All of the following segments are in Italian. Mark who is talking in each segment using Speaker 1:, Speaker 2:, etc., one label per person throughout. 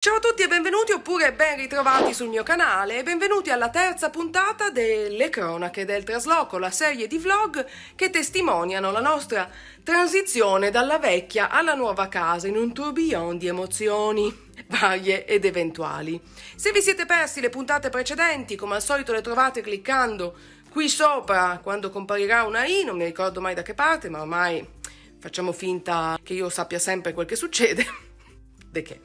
Speaker 1: Ciao a tutti e benvenuti oppure ben ritrovati sul mio canale e benvenuti alla terza puntata delle cronache del trasloco, la serie di vlog che testimoniano la nostra transizione dalla vecchia alla nuova casa in un tourbillon di emozioni varie ed eventuali. Se vi siete persi le puntate precedenti, come al solito le trovate cliccando qui sopra quando comparirà una i, non mi ricordo mai da che parte, ma ormai facciamo finta che io sappia sempre quel che succede. De che?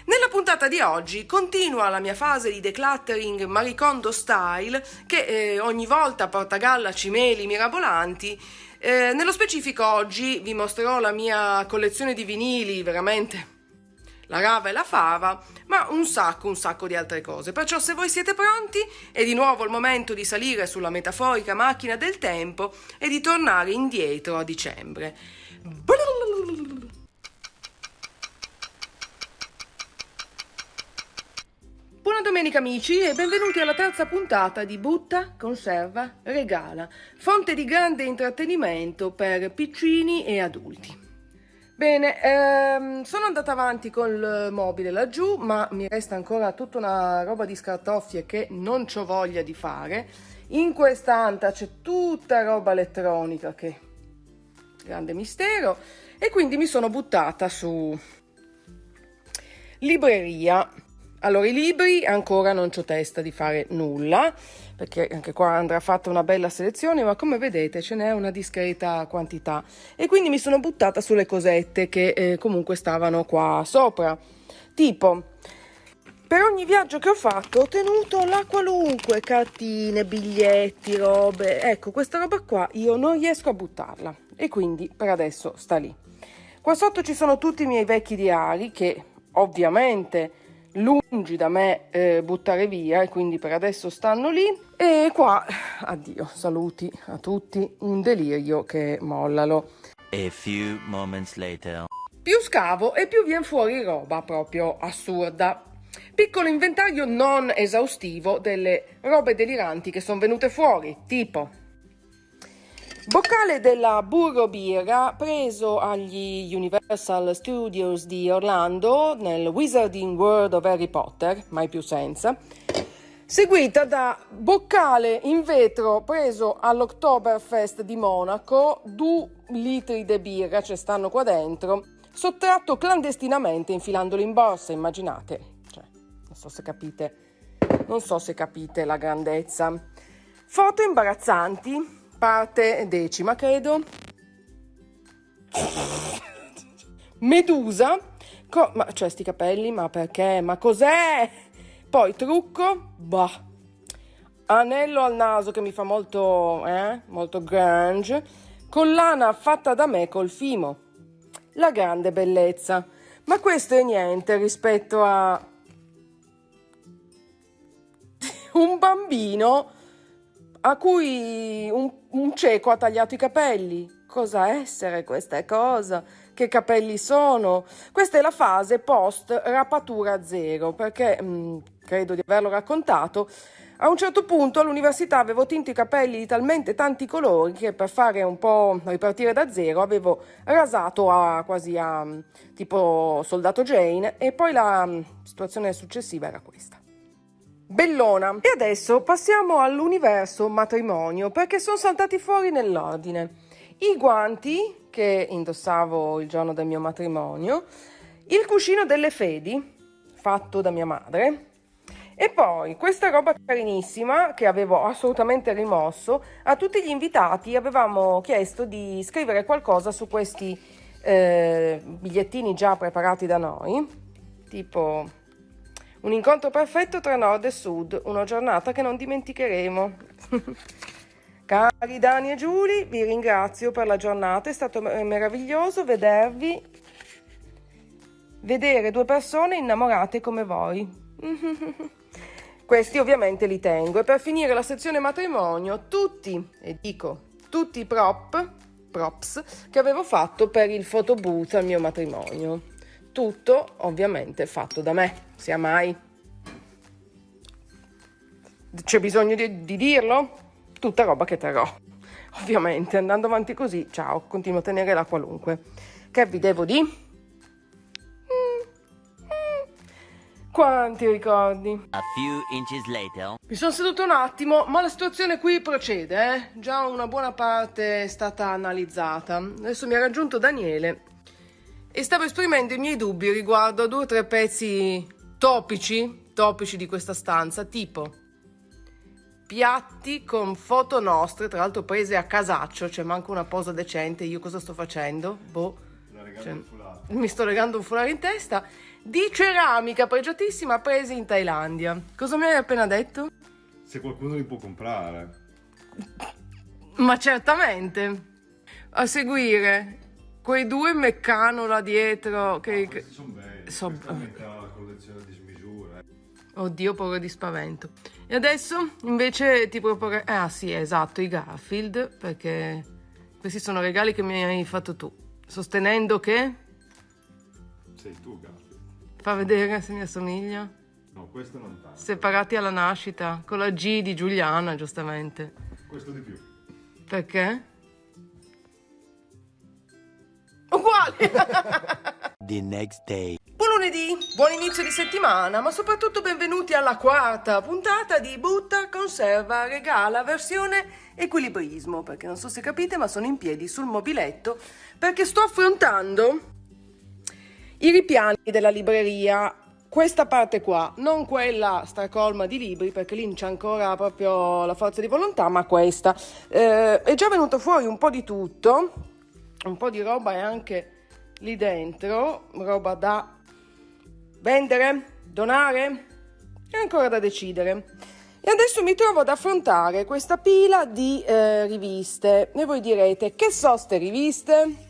Speaker 1: Nella puntata di oggi continua la mia fase di decluttering Maricondo style che ogni volta porta a galla cimeli mirabolanti. Nello specifico oggi vi mostrerò la mia collezione di vinili, veramente la rava e la fava, ma un sacco di altre cose. Perciò se voi siete pronti è di nuovo il momento di salire sulla metaforica macchina del tempo e di tornare indietro a dicembre. Buona domenica amici e benvenuti alla terza puntata di Butta, Conserva, Regala, fonte di grande intrattenimento per piccini e adulti. Bene, sono andata avanti col mobile laggiù, ma mi resta ancora tutta una roba di scartoffie che non c'ho voglia di fare. In questa anta c'è tutta roba elettronica che grande mistero e quindi mi sono buttata su libreria. Allora, i libri ancora non c'ho testa di fare nulla, perché anche qua andrà fatta una bella selezione, ma come vedete ce n'è una discreta quantità. E quindi mi sono buttata sulle cosette che comunque stavano qua sopra. Tipo, per ogni viaggio che ho fatto ho tenuto la qualunque, cartine, biglietti, robe. Ecco, questa roba qua io non riesco a buttarla e quindi per adesso sta lì. Qua sotto ci sono tutti i miei vecchi diari che ovviamente lungi da me buttare via e quindi per adesso stanno lì e qua addio, saluti a tutti, un delirio che mollalo.
Speaker 2: A few moments later.
Speaker 1: Più scavo e più vien fuori roba proprio assurda. Piccolo inventario non esaustivo delle robe deliranti che sono venute fuori, tipo boccale della Burro Birra preso agli Universal Studios di Orlando nel Wizarding World of Harry Potter, mai più senza, seguita da boccale in vetro preso all'Oktoberfest di Monaco, 2 litri di birra ci stanno qua dentro, sottratto clandestinamente infilandolo in borsa, immaginate, cioè, non so se capite la grandezza. Foto imbarazzanti. Parte 10ª, credo. Medusa. Ma cioè, sti capelli, ma perché? Ma cos'è? Poi trucco. Bah. Anello al naso che mi fa molto grunge. Collana fatta da me col fimo. La grande bellezza. Ma questo è niente rispetto a un bambino a cui un cieco ha tagliato i capelli. Cosa essere questa cosa? Che capelli sono? Questa è la fase post rapatura zero, perché credo di averlo raccontato. A un certo punto all'università avevo tinto i capelli di talmente tanti colori che per fare un po' ripartire da zero avevo rasato quasi a tipo Soldato Jane e poi la situazione successiva era questa. Bellona. E adesso passiamo all'universo matrimonio, perché sono saltati fuori nell'ordine i guanti che indossavo il giorno del mio matrimonio, il cuscino delle fedi fatto da mia madre e poi questa roba carinissima che avevo assolutamente rimosso. A tutti gli invitati avevamo chiesto di scrivere qualcosa su questi bigliettini già preparati da noi, tipo un incontro perfetto tra nord e sud, una giornata che non dimenticheremo. Cari Dani e Giulia, vi ringrazio per la giornata, è stato meraviglioso vedere 2 persone innamorate come voi. Questi ovviamente li tengo. E per finire la sezione matrimonio, tutti i props che avevo fatto per il photobooth al mio matrimonio. Tutto ovviamente fatto da me, sia mai. C'è bisogno di dirlo? Tutta roba che terrò. Ovviamente, andando avanti così, ciao, continuo a tenere la qualunque. Che vi devo dire? quanti ricordi.
Speaker 2: A few inches later.
Speaker 1: Mi sono seduto un attimo, ma la situazione qui procede, eh? Già una buona parte è stata analizzata. Adesso mi ha raggiunto Daniele e stavo esprimendo i miei dubbi riguardo a 2 o 3 pezzi topici di questa stanza, tipo piatti con foto nostre, tra l'altro prese a casaccio, c'è manco una posa decente. Io cosa sto facendo? Mi sto legando un foulard in testa, di ceramica pregiatissima presi in Thailandia. Cosa mi hai appena detto?
Speaker 3: Se qualcuno li può comprare.
Speaker 1: Ma certamente. A seguire quei 2 meccano là dietro che...
Speaker 3: Questi sono belli.
Speaker 1: So-
Speaker 3: Questa metà la collezione di smisure.
Speaker 1: Oddio, paura di spavento. E adesso invece ti proporrei... Ah sì, esatto, i Garfield, perché questi sono regali che mi hai fatto tu, sostenendo che...
Speaker 3: Sei tu, Garfield.
Speaker 1: Fa vedere se mi assomiglia.
Speaker 3: No, questo non tanto.
Speaker 1: Separati alla nascita, con la G di Giuliana, giustamente.
Speaker 3: Questo di più.
Speaker 1: Perché? Uguali!
Speaker 2: The next day.
Speaker 1: Buon lunedì, buon inizio di settimana, ma soprattutto benvenuti alla 4ª puntata di Butta, Conserva, Regala, versione equilibrismo, perché non so se capite, ma sono in piedi sul mobiletto, perché sto affrontando i ripiani della libreria, questa parte qua, non quella stracolma di libri, perché lì non c'è ancora proprio la forza di volontà, ma questa. È già venuto fuori un po' di tutto, un po' di roba è anche lì dentro, roba da vendere, donare, è ancora da decidere. E adesso mi trovo ad affrontare questa pila di riviste, e voi direte, che so ste riviste?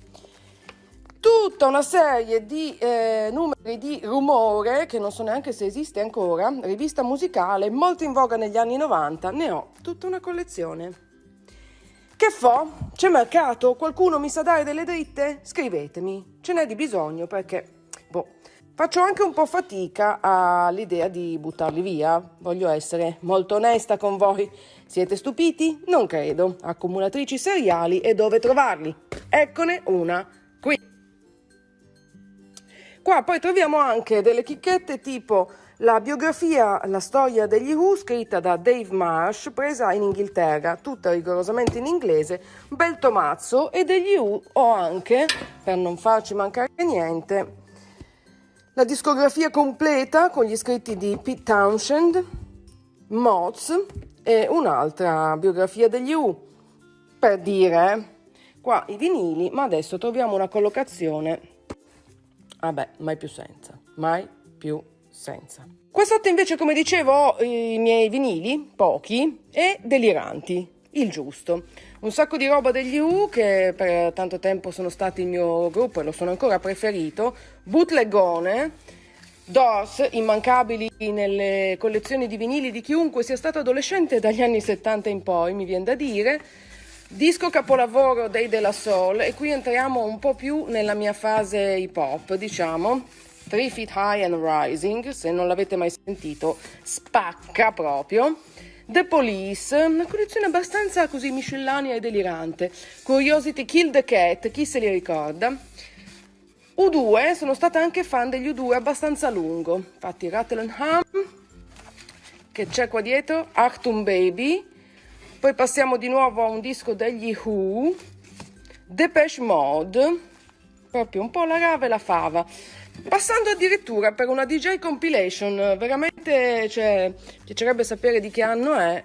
Speaker 1: Tutta una serie di numeri di Rumore, che non so neanche se esiste ancora, rivista musicale, molto in voga negli anni 90, ne ho tutta una collezione. Che fo? C'è mercato? Qualcuno mi sa dare delle dritte? Scrivetemi, ce n'è di bisogno perché, faccio anche un po' fatica all'idea di buttarli via, voglio essere molto onesta con voi. Siete stupiti? Non credo. Accumulatrici seriali e dove trovarli? Eccone una qui. Qua poi troviamo anche delle chicchette tipo la biografia, la storia degli Who, scritta da Dave Marsh, presa in Inghilterra, tutta rigorosamente in inglese, bel tomazzo, e degli Who ho anche, per non farci mancare niente, la discografia completa con gli scritti di Pete Townshend, Moz e un'altra biografia degli Who, per dire, qua i vinili, ma adesso troviamo una collocazione, mai più senza. Qua sotto invece, come dicevo, ho i miei vinili, pochi e deliranti, il giusto. Un sacco di roba degli Who che per tanto tempo sono stati il mio gruppo e lo sono ancora preferito, bootlegone, Doors, immancabili nelle collezioni di vinili di chiunque sia stato adolescente dagli anni 70 in poi, mi viene da dire, disco capolavoro dei De La Soul, e qui entriamo un po' più nella mia fase hip hop, diciamo, 3 Feet High and Rising, se non l'avete mai sentito, spacca proprio. The Police, una collezione abbastanza così miscellanea e delirante. Curiosity Kill the Cat, chi se li ricorda? U2, sono stata anche fan degli U2 abbastanza a lungo. Infatti Rattle and Hum, che c'è qua dietro, Achtung Baby. Poi passiamo di nuovo a un disco degli Who, Depeche Mode, proprio un po' la rava e la fava. Passando addirittura per una DJ compilation, veramente piacerebbe sapere di che anno è,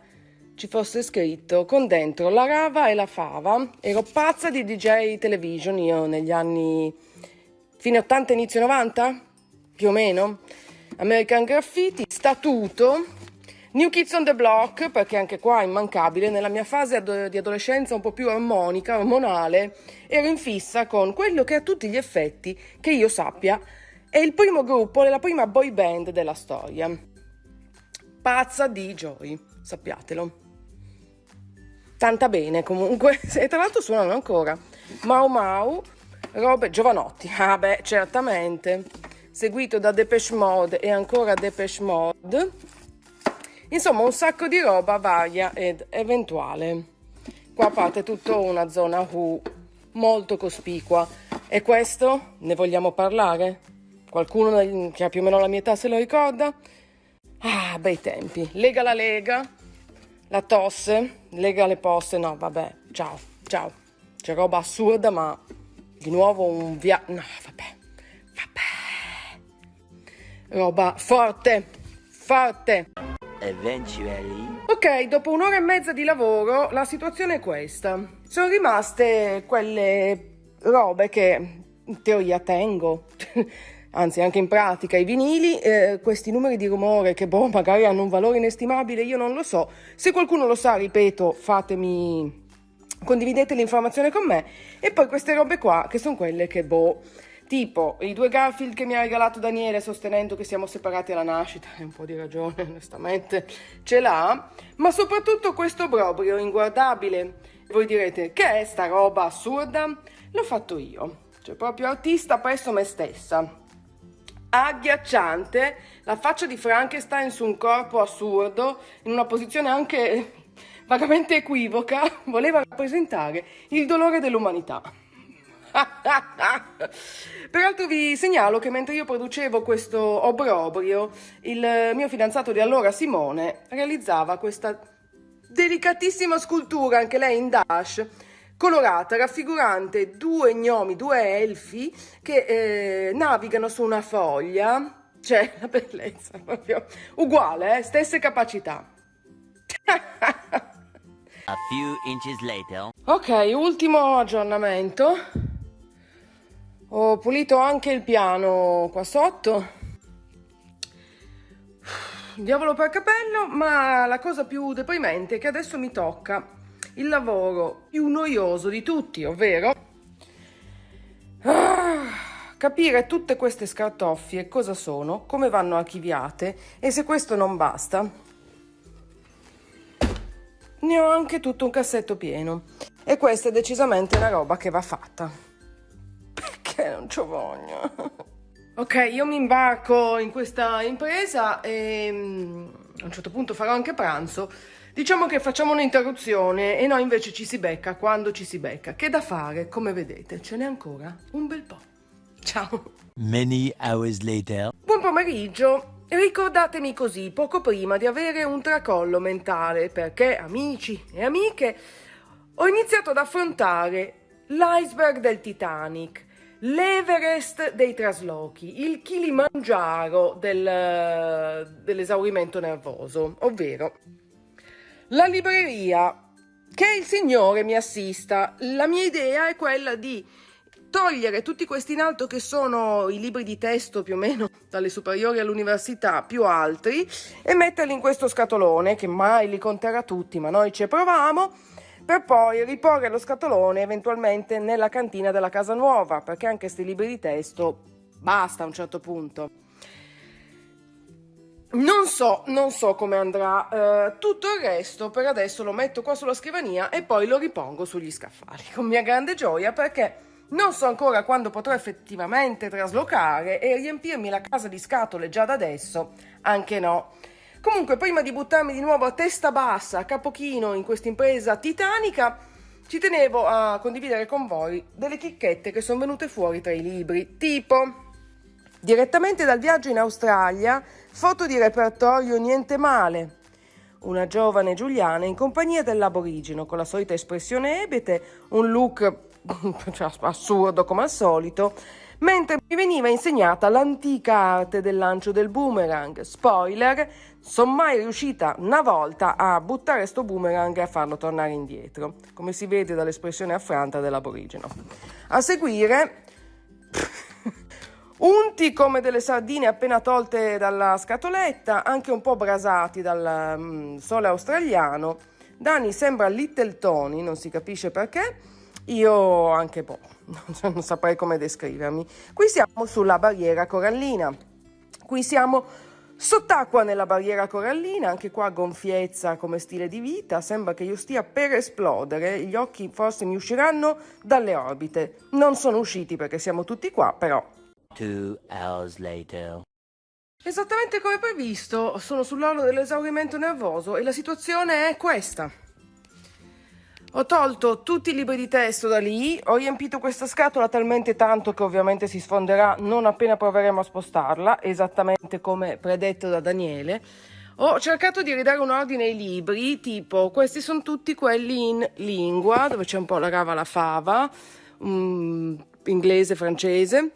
Speaker 1: ci fosse scritto, con dentro la rava e la fava. Ero pazza di DJ television io negli anni fine 80 inizio 90, più o meno. American Graffiti, Statuto, New Kids on the Block, perché anche qua è immancabile, nella mia fase di adolescenza un po' più armonica, ormonale, ero in fissa con quello che a tutti gli effetti, che io sappia, è il primo gruppo, la prima boy band della storia. Pazza di Joy, sappiatelo. Tanta bene comunque, e tra l'altro suonano ancora. Mau Mau, robe Giovanotti, certamente, seguito da Depeche Mode e ancora Depeche Mode. Insomma, un sacco di roba varia ed eventuale. Qua parte tutta una zona Who molto cospicua. E questo? Ne vogliamo parlare? Qualcuno che ha più o meno la mia età se lo ricorda? Ah, bei tempi. Lega la lega, la tosse, lega le posse. No, vabbè, ciao. C'è roba assurda, ma di nuovo un no, vabbè. Roba forte.
Speaker 2: Eventually.
Speaker 1: Ok, dopo un'ora e mezza di lavoro la situazione è questa. Sono rimaste quelle robe che in teoria tengo, anzi anche in pratica, i vinili, questi numeri di rumore che magari hanno un valore inestimabile, io non lo so. Se qualcuno lo sa, ripeto, condividete l'informazione con me. E poi queste robe qua che sono quelle che tipo i 2 Garfield che mi ha regalato Daniele sostenendo che siamo separati alla nascita, e un po' di ragione onestamente ce l'ha, ma soprattutto questo obbrobrio inguardabile. Voi direte, che è sta roba assurda? L'ho fatto io, cioè proprio artista presso me stessa. Agghiacciante, la faccia di Frankenstein su un corpo assurdo, in una posizione anche vagamente equivoca, voleva rappresentare il dolore dell'umanità. Peraltro vi segnalo che mentre io producevo questo obbrobrio, il mio fidanzato di allora, Simone, realizzava questa delicatissima scultura, anche lei in dash, colorata, raffigurante 2 gnomi, 2 elfi che navigano su una foglia, cioè la bellezza proprio uguale, stesse capacità.
Speaker 2: A few inches later.
Speaker 1: Ok, ultimo aggiornamento. Ho pulito anche il piano qua sotto. Diavolo per capello, ma la cosa più deprimente è che adesso mi tocca il lavoro più noioso di tutti, ovvero capire tutte queste scartoffie cosa sono, come vanno archiviate, e se questo non basta, ne ho anche tutto un cassetto pieno. E questa è decisamente una roba che va fatta. Perché non c'ho voglia? Ok, io mi imbarco in questa impresa e a un certo punto farò anche pranzo. Diciamo che facciamo un'interruzione e no, invece ci si becca quando ci si becca. Che da fare, come vedete, ce n'è ancora un bel po'. Ciao.
Speaker 2: Many hours later.
Speaker 1: Buon pomeriggio. Ricordatemi così, poco prima di avere un tracollo mentale, perché, amici e amiche, ho iniziato ad affrontare l'iceberg del Titanic, l'Everest dei traslochi, il Kilimangiaro dell'esaurimento nervoso, ovvero la libreria. Che il Signore mi assista. La mia idea è quella di togliere tutti questi in alto, che sono i libri di testo più o meno dalle superiori all'università più altri, e metterli in questo scatolone che mai li conterrà tutti, ma noi ci proviamo, per poi riporre lo scatolone eventualmente nella cantina della casa nuova, perché anche questi libri di testo basta a un certo punto. Non so come andrà. Tutto il resto per adesso lo metto qua sulla scrivania e poi lo ripongo sugli scaffali con mia grande gioia, perché non so ancora quando potrò effettivamente traslocare, e riempirmi la casa di scatole già da adesso anche no. Comunque, prima di buttarmi di nuovo a testa bassa, a capo chino in questa impresa titanica, ci tenevo a condividere con voi delle chicchette che sono venute fuori tra i libri, tipo direttamente dal viaggio in Australia, foto di repertorio niente male. Una giovane Giuliana in compagnia dell'aborigeno, con la solita espressione ebete, un look assurdo come al solito, mentre mi veniva insegnata l'antica arte del lancio del boomerang. Spoiler, sono mai riuscita una volta a buttare sto boomerang e a farlo tornare indietro, come si vede dall'espressione affranta dell'aborigeno. A seguire unti come delle sardine appena tolte dalla scatoletta, anche un po' brasati dal sole australiano. Dani sembra Little Tony, non si capisce perché. Io anche non saprei come descrivermi. Qui siamo sulla barriera corallina. Qui siamo sott'acqua nella barriera corallina, anche qua gonfiezza come stile di vita. Sembra che io stia per esplodere. Gli occhi forse mi usciranno dalle orbite. Non sono usciti perché siamo tutti qua, però.
Speaker 2: 2 hours later.
Speaker 1: Esattamente come previsto, sono sull'orlo dell'esaurimento nervoso e la situazione è questa. Ho tolto tutti i libri di testo da lì, ho riempito questa scatola talmente tanto che ovviamente si sfonderà non appena proveremo a spostarla, esattamente come predetto da Daniele. Ho cercato di ridare un ordine ai libri, tipo questi sono tutti quelli in lingua, dove c'è un po' la rava, la fava, inglese, francese.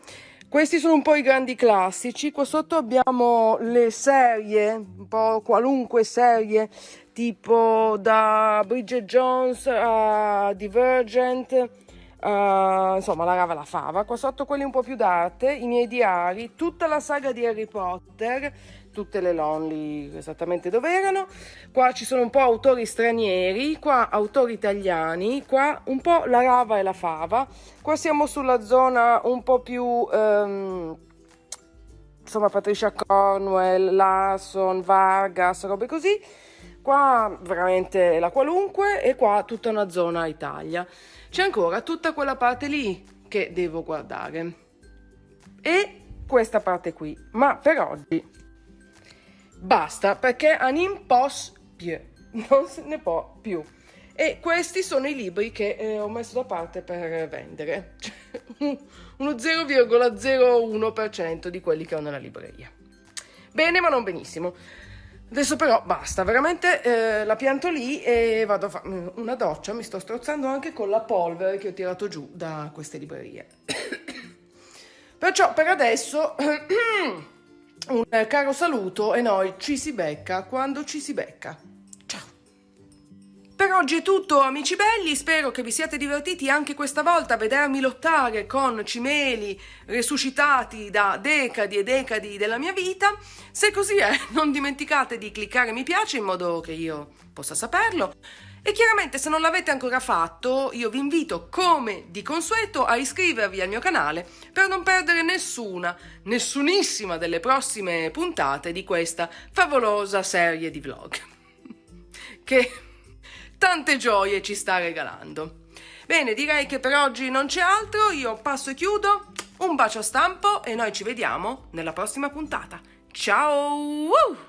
Speaker 1: Questi sono un po' i grandi classici. Qua sotto abbiamo le serie, un po' qualunque serie, tipo da Bridget Jones a Divergent, insomma la rava la fava. Qua sotto quelli un po' più d'arte, i miei diari, tutta la saga di Harry Potter, tutte le Lonely esattamente dove erano. Qua ci sono un po' autori stranieri, qua autori italiani, qua un po' la rava e la fava. Qua siamo sulla zona un po' più insomma Patricia Cornwell, Larson, Vargas, robe così. Qua veramente la qualunque, e qua tutta una zona Italia. C'è ancora tutta quella parte lì che devo guardare e questa parte qui, ma per oggi basta, perché a non posso più, non se ne può più. E questi sono i libri che ho messo da parte per vendere, uno 0,01% di quelli che ho nella libreria. Bene, ma non benissimo. Adesso però basta, veramente la pianto lì e vado a fare una doccia. Mi sto strozzando anche con la polvere che ho tirato giù da queste librerie. Perciò per adesso un caro saluto e noi ci si becca quando ci si becca. Ciao! Per oggi è tutto, amici belli, spero che vi siate divertiti anche questa volta a vedermi lottare con cimeli resuscitati da decadi e decadi della mia vita. Se così è, non dimenticate di cliccare mi piace in modo che io possa saperlo. E chiaramente se non l'avete ancora fatto, io vi invito come di consueto a iscrivervi al mio canale per non perdere nessunissima delle prossime puntate di questa favolosa serie di vlog che tante gioie ci sta regalando. Bene, direi che per oggi non c'è altro, io passo e chiudo, un bacio a stampo e noi ci vediamo nella prossima puntata. Ciao!